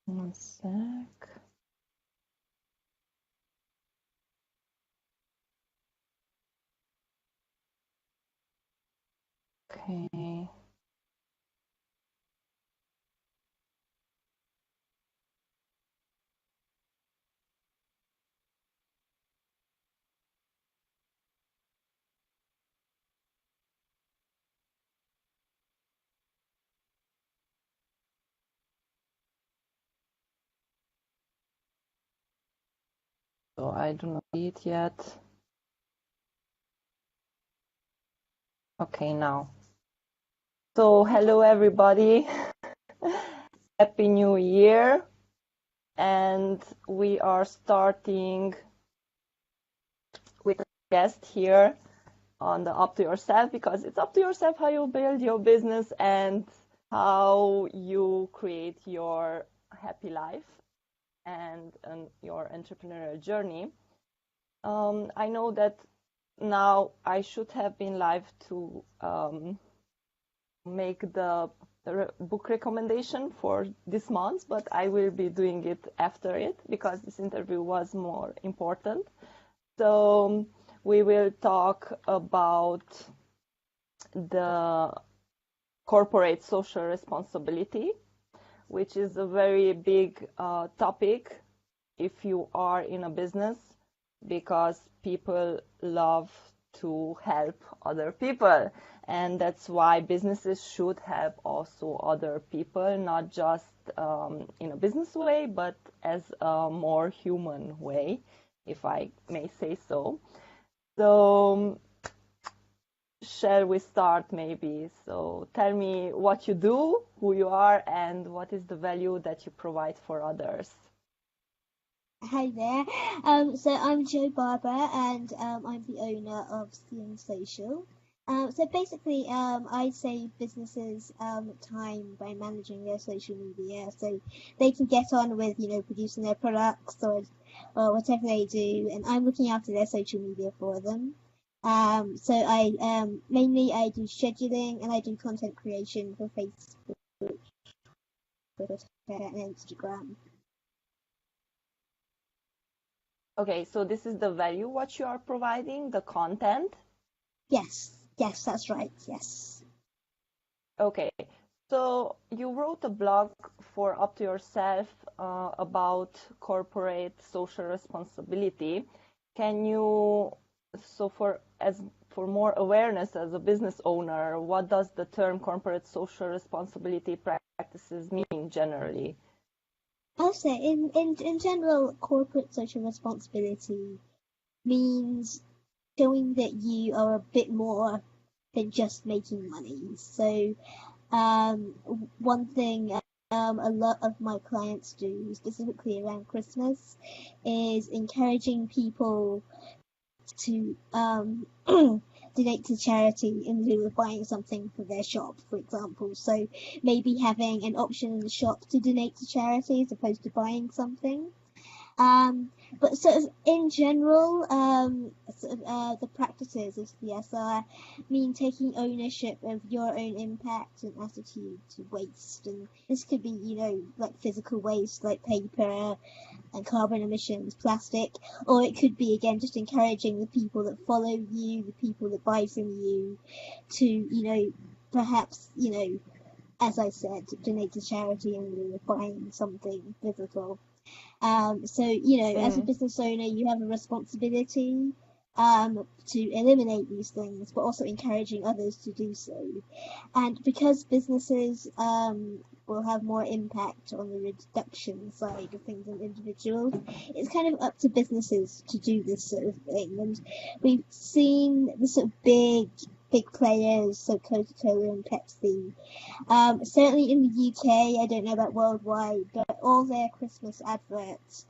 One sec. Okay. So I do not see it yet. Okay, now. So hello everybody. Happy New Year. And we are starting with a guest here on the Up to Yourself, because it's up to yourself how you build your business and how you create your happy life and your entrepreneurial journey. I know that now I should have been live to make the book recommendation for this month, but I will be doing it after it because this interview was more important. So we will talk about the corporate social responsibility, which is a very big topic if you are in a business, because people love to help other people. And that's why businesses should help also other people, not just in a business way, but as a more human way, if I may say so. So shall we start maybe? So tell me what you do, who you are, and what is the value that you provide for others. Hi there. So I'm Joe Barber, and I'm the owner of Seeing Social. So basically, I save businesses time by managing their social media, so they can get on with producing their products or whatever they do, and I'm looking after their social media for them. So I mainly I do scheduling and I do content creation for Facebook, Twitter, and Instagram. Okay, so this is the value what you are providing, the content. Yes, that's right. Yes. Okay, so you wrote a blog for Up to Yourself about corporate social responsibility. Can you, so for more awareness as a business owner, what does the term corporate social responsibility practices mean generally? I'll say in general, corporate social responsibility means showing that you are a bit more than just making money. So um, one thing a lot of my clients do, specifically around Christmas, is encouraging people to donate to charity in lieu of buying something for their shop, for example. So maybe having an option in the shop to donate to charity as opposed to buying something. Um, but sort of in general, the practices of CSR mean taking ownership of your own impact and attitude to waste. And this could be, like physical waste like paper and carbon emissions, plastic, or it could be again just encouraging the people that follow you, the people that buy from you to, perhaps, as I said, donate to charity in lieu of buying something physical. So, as a Mm, business owner, you have a responsibility to eliminate these things, but also encouraging others to do so. And because businesses will have more impact on the reduction side of things than individuals, it's kind of up to businesses to do this sort of thing. And we've seen the sort of big players, so Coca-Cola and Pepsi, certainly in the UK, I don't know about worldwide, but all their Christmas adverts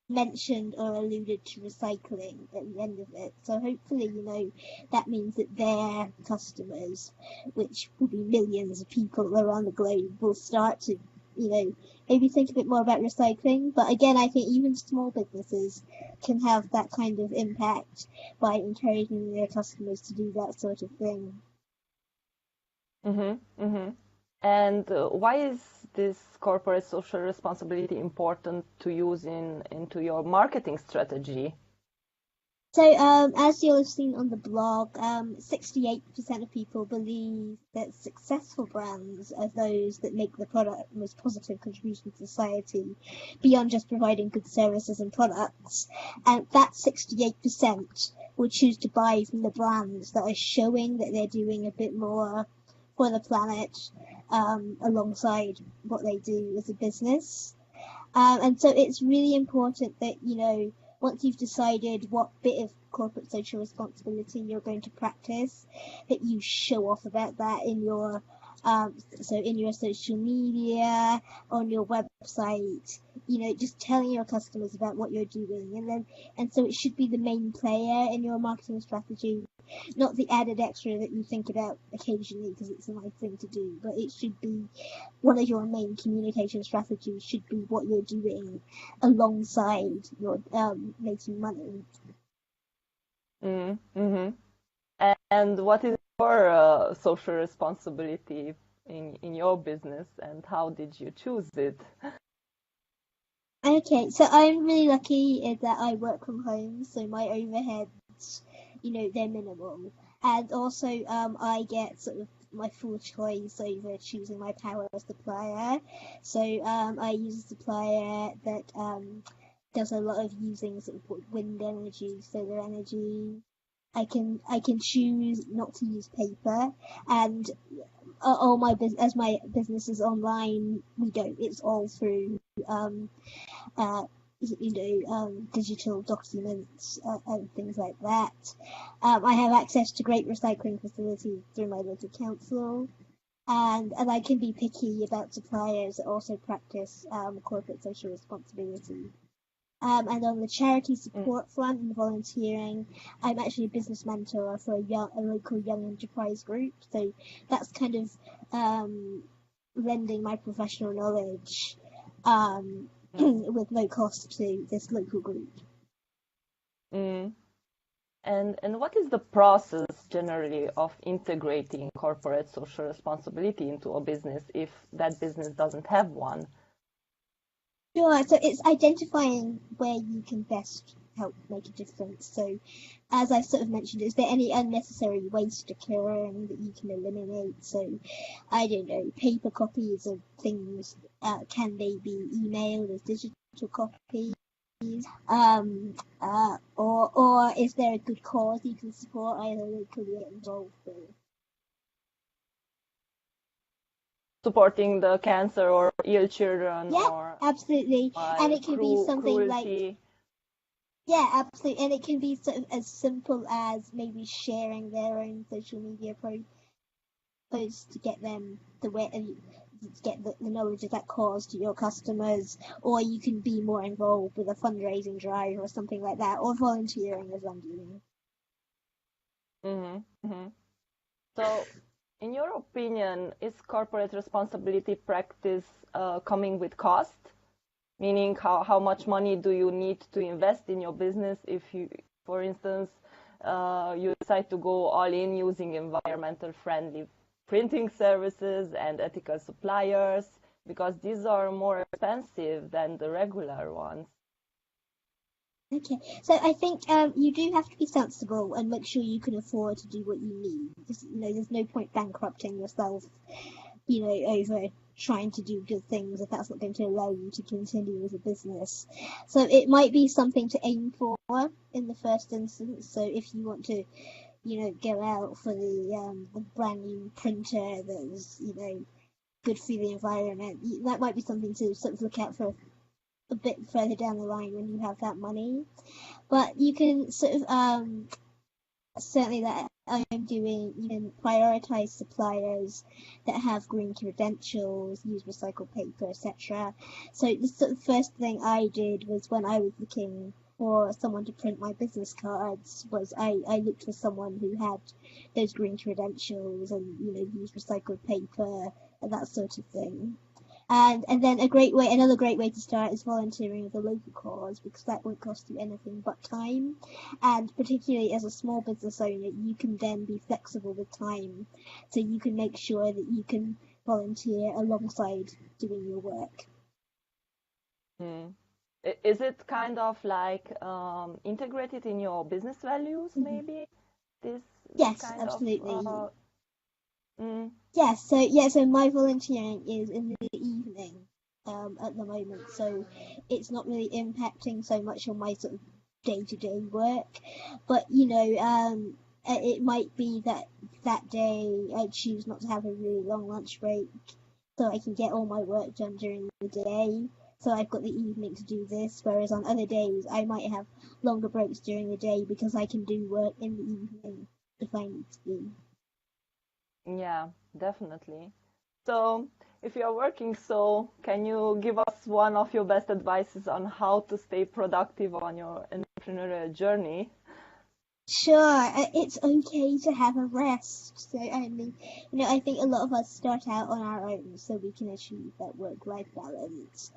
mentioned or alluded to recycling at the end of it. So hopefully, that means that their customers, which will be millions of people around the globe, will start to, maybe think a bit more about recycling. But again, I think even small businesses can have that kind of impact by encouraging their customers to do that sort of thing. mm-hmm, mm-hmm. And why is this corporate social responsibility important to use into your marketing strategy? So, as you'll have seen on the blog, 68% of people believe that successful brands are those that make the product most positive contribution to society beyond just providing good services and products. And that 68% will choose to buy from the brands that are showing that they're doing a bit more for the planet, alongside what they do as a business. And so it's really important that, once you've decided what bit of corporate social responsibility you're going to practice, that you show off about that in your in your social media, on your website, just telling your customers about what you're doing, and so it should be the main player in your marketing strategy, not the added extra that you think about occasionally because it's a nice thing to do, but it should be one of your main communication strategies should be what you're doing alongside your making money. Mm-hmm. And what is your social responsibility in your business, and how did you choose it? Okay, so I'm really lucky that I work from home, so my overheads, they're minimal. And also, I get sort of my full choice over choosing my power supplier. So, I use a supplier that does a lot of using sort of wind energy, solar energy. I can choose not to use paper, and all my as my business is online, we don't. It's all through uh, digital documents and things like that. I have access to great recycling facilities through my local council, and I can be picky about suppliers that also practice corporate social responsibility. And on the charity support front and volunteering, I'm actually a business mentor for a local young enterprise group. So that's kind of lending my professional knowledge with no cost to this local group. Mm. And what is the process generally of integrating corporate social responsibility into a business if that business doesn't have one? Sure, so it's identifying where you can best help make a difference. So, as I sort of mentioned, is there any unnecessary waste occurring that you can eliminate? So, I don't know, paper copies of things, can they be emailed as digital copies? Or is there a good cause you can support either locally or involved with? Supporting the cancer or ill children Yeah, or absolutely. And it can be something like, cruelty. yeah, absolutely. And it can be sort of as simple as maybe sharing their own social media posts to get them the way to get the knowledge of that cause to your customers, or you can be more involved with a fundraising drive or something like that, or volunteering as I'm doing. Mm-hmm. So, in your opinion, is corporate responsibility practice coming with cost? Meaning, how much money do you need to invest in your business if you, for instance, you decide to go all in using environmental friendly printing services and ethical suppliers, because these are more expensive than the regular ones. Okay, so I think you do have to be sensible and make sure you can afford to do what you need. Because there's no point bankrupting yourself, over trying to do good things if that's not going to allow you to continue as a business. So it might be something to aim for in the first instance. So if you want to, go out for the brand new printer that's good for the environment, that might be something to sort of look out for a bit further down the line when you have that money. But you can sort of certainly that I'm doing, you can prioritize suppliers that have green credentials, use recycled paper, etc. So the sort of first thing I did was when I was looking for someone to print my business cards was I looked for someone who had those green credentials and used recycled paper and that sort of thing. And then another great way to start is volunteering with a local cause because that won't cost you anything but time. And particularly as a small business owner, you can then be flexible with time, so you can make sure that you can volunteer alongside doing your work. Mm. Is it kind of like integrated in your business values, Mhm. maybe? This Yes, kind of absolutely. mm, Yes, so my volunteering is in the evening at the moment, so it's not really impacting so much on my sort of day-to-day work. But it might be that that day I choose not to have a really long lunch break, so I can get all my work done during the day. So I've got the evening to do this, whereas on other days I might have longer breaks during the day because I can do work in the evening if I need to. yeah, definitely. So, if you're working, so can you give us one of your best advices on how to stay productive on your entrepreneurial journey? Sure, it's okay to have a rest. So, I mean, I think a lot of us start out on our own so we can achieve that work-life balance.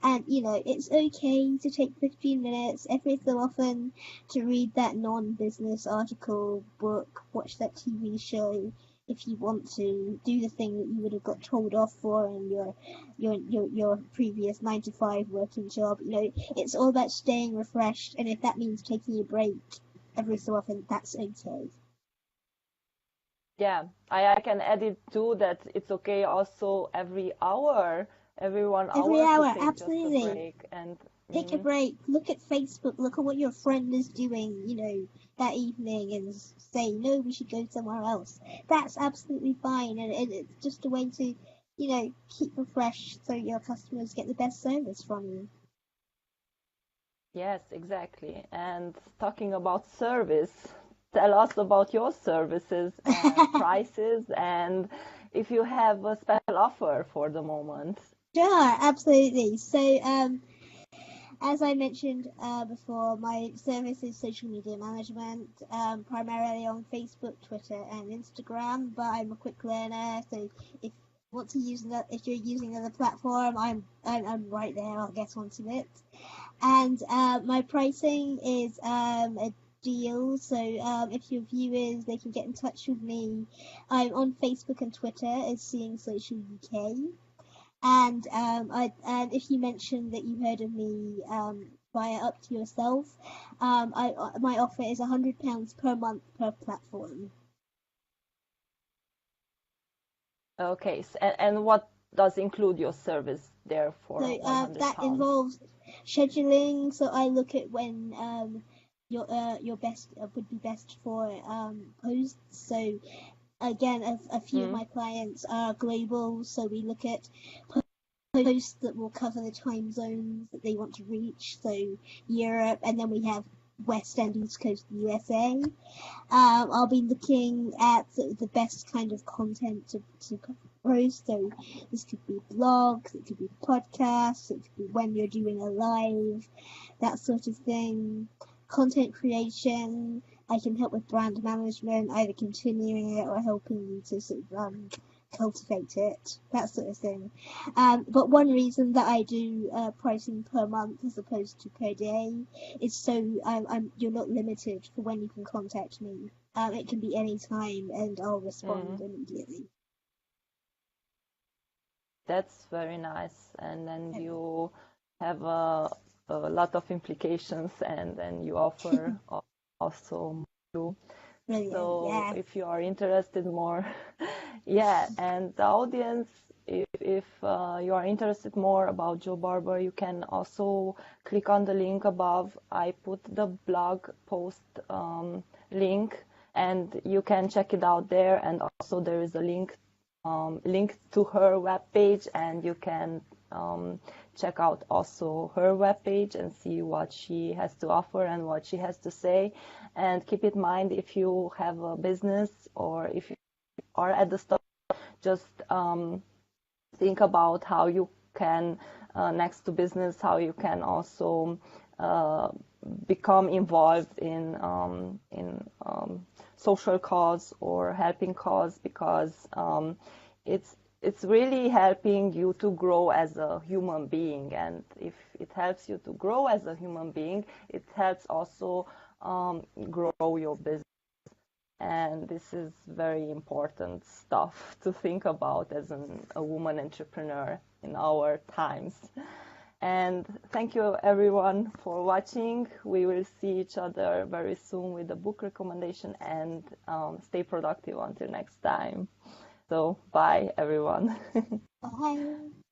And, it's okay to take 15 minutes every so often to read that non-business article, book, watch that TV show. If you want to do the thing that you would have got told off for in your previous 9 to 5 working job, it's all about staying refreshed. And if that means taking a break every so often, that's okay. Yeah, I can add it too that it's okay also every one Every hour to hour, take just a absolutely. break and Take a break, look at Facebook, look at what your friend is doing, that evening and say, no, we should go somewhere else. That's absolutely fine. And it's just a way to, keep refreshed so your customers get the best service from you. yes, exactly. And talking about service, tell us about your services and prices and if you have a special offer for the moment. Sure, absolutely. So, as I mentioned before, my service is social media management, primarily on Facebook, Twitter, and Instagram. But I'm a quick learner, so if you're using another platform, I'm right there. I'll get onto it. And my pricing is a deal. So if your viewers, they can get in touch with me. I'm on Facebook and Twitter as Seeing Social UK. And if you mention that you heard of me via Up to Yourself, my offer is £100 per month per platform. Okay, and what does include your service there for So 100 that pounds? involves scheduling. So I look at when your best would be best for posts. So again, a few of Mm, my clients are global, so we look at posts that will cover the time zones that they want to reach. So Europe, and then we have West and East Coast USA. I'll be looking at the best kind of content to post. So this could be blogs, it could be podcasts, it could be when you're doing a live, that sort of thing. Content creation. I can help with brand management, either continuing it or helping you to sort of cultivate it, that sort of thing. But one reason that I do pricing per month as opposed to per day is so you're not limited for when you can contact me. It can be any time and I'll respond mm. immediately. That's very nice. And then And you have a lot of implications, and then you offer also too. brilliant, So yes. if you are interested more, yeah, and the audience, if you are interested more about Joe Barber, you can also click on the link above. I put the blog post link, and you can check it out there. And also there is a link to her webpage, and you can check out also her webpage and see what she has to offer and what she has to say. And keep in mind, if you have a business or if you are at the start, just think about how you can, next to business, how you can also uh, become involved in social cause or helping cause, because it's really helping you to grow as a human being. And if it helps you to grow as a human being, it helps also grow your business. And this is very important stuff to think about as a woman entrepreneur in our times. And thank you everyone for watching. We will see each other very soon with a book recommendation, and stay productive until next time. So bye everyone. Bye.